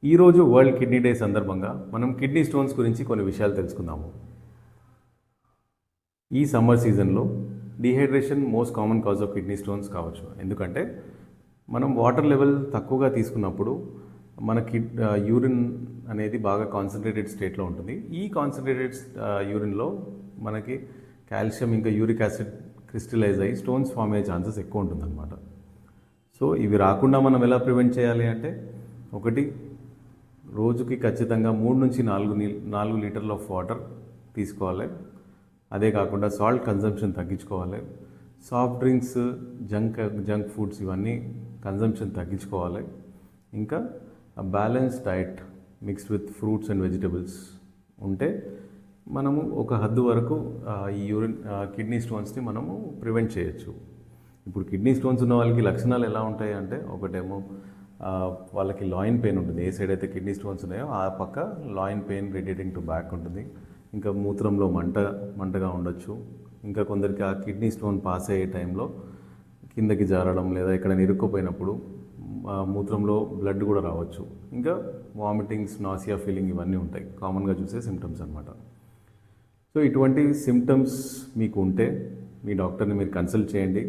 ఈరోజు world kidney day సందర్భంగా మనం కిడ్నీ స్టోన్స్ గురించి కొన్ని విషయాలు తెలుసుకుందాము. ఈ సమ్మర్ సీజన్లో dehydration most common cause of kidney stones కావచ్చు. ఎందుకంటే మనం వాటర్ లెవెల్ తక్కువగా తీసుకున్నప్పుడు మన యూరిన్ అనేది బాగా కాన్సన్ట్రేటెడ్ స్టేట్లో ఉంటుంది. ఈ కాన్సన్ట్రేటెడ్ యూరిన్లో మనకి కాల్షియం ఇంకా యూరిక్ యాసిడ్ క్రిస్టలైజ్ అయ్యి స్టోన్స్ ఫామ్ అయ్యే ఛాన్సెస్ ఎక్కువ ఉంటుందన్నమాట. సో ఇవి రాకుండా మనం ఎలా ప్రివెంట్ చేయాలి అంటే, ఒకటి, రోజుకి ఖచ్చితంగా 3 నుంచి 4 లీటర్ల ఆఫ్ వాటర్ తీసుకోవాలి. అదే కాకుండా సాల్ట్ కన్జంప్షన్ తగ్గించుకోవాలి. సాఫ్ట్ డ్రింక్స్, జంక్ ఫుడ్స్ ఇవన్నీ కన్జంప్షన్ తగ్గించుకోవాలి. ఇంకా balance diet mixed with fruits and vegetables ఉంటే మనము ఒక హద్దు వరకు ఈ కిడ్నీ స్టోన్స్ని మనము ప్రివెంట్ చేయొచ్చు. ఇప్పుడు కిడ్నీ స్టోన్స్ ఉన్న వాళ్ళకి లక్షణాలు ఎలా ఉంటాయి అంటే, ఒకటేమో వాళ్ళకి లాయిన్ పెయిన్ ఉంటుంది. ఏ సైడ్ అయితే కిడ్నీ స్టోన్స్ ఉన్నాయో ఆ పక్క Lyon pain radiating to back ఉంటుంది. ఇంకా మూత్రంలో మంటగా ఉండొచ్చు. ఇంకా కొందరికి ఆ కిడ్నీ స్టోన్ పాస్ అయ్యే టైంలో కిందకి జారడం లేదా ఇక్కడ ఇరుక్కుపోయినప్పుడు మూత్రంలో బ్లడ్ కూడా రావచ్చు. ఇంకా వామిటింగ్స్, నాసియా ఫీలింగ్ ఇవన్నీ ఉంటాయి, కామన్గా చూసే సిమ్టమ్స్ అనమాట. సో ఇటువంటి సిమ్టమ్స్ మీకు ఉంటే మీ డాక్టర్ని మీరు కన్సల్ట్ చేయండి.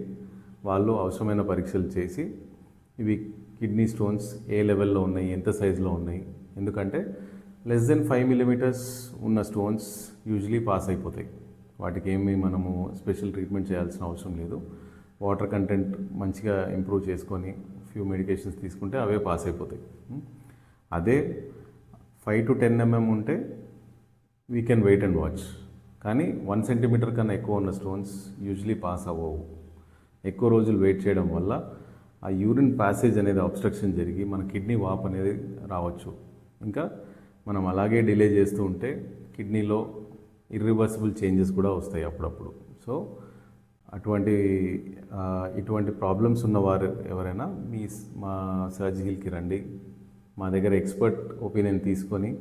వాళ్ళు అవసరమైన పరీక్షలు చేసి ఇవి కిడ్నీ స్టోన్స్ ఏ లెవెల్లో ఉన్నాయి, ఎంత సైజులో ఉన్నాయి, ఎందుకంటే లెస్ దెన్ 5 మిల్లీమీటర్స్ ఉన్న స్టోన్స్ యూజువలీ పాస్ అయిపోతాయి. వాటికి ఏమీ మనము స్పెషల్ ట్రీట్మెంట్ చేయాల్సిన అవసరం లేదు. వాటర్ కంటెంట్ మంచిగా ఇంప్రూవ్ చేసుకొని ఫ్యూ మెడికేషన్స్ తీసుకుంటే అవే పాస్ అయిపోతాయి. అదే 5 to 10 mm ఉంటే we can wait and watch. కానీ 1 సెంటీమీటర్ కన్నా ఎక్కువ ఉన్న స్టోన్స్ యూజువలీ పాస్ అవ్వవు. ఎక్కువ రోజులు వెయిట్ చేయడం వల్ల ఆ యూరిన్ ప్యాసేజ్ అనేది అబ్స్ట్రక్షన్ జరిగి మన కిడ్నీ వాప్ అనేది రావచ్చు. ఇంకా మనం అలాగే డిలే చేస్తూ ఉంటే కిడ్నీలో ఇర్రివర్సిబుల్ చేంజెస్ కూడా వస్తాయి అప్పుడప్పుడు. సో ఇటువంటి ప్రాబ్లమ్స్ ఉన్నవారు ఎవరైనా మా సర్జికల్కి రండి. మా దగ్గర ఎక్స్పర్ట్ ఒపీనియన్ తీసుకొని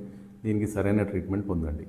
దీనికి సరైన ట్రీట్మెంట్ పొందండి.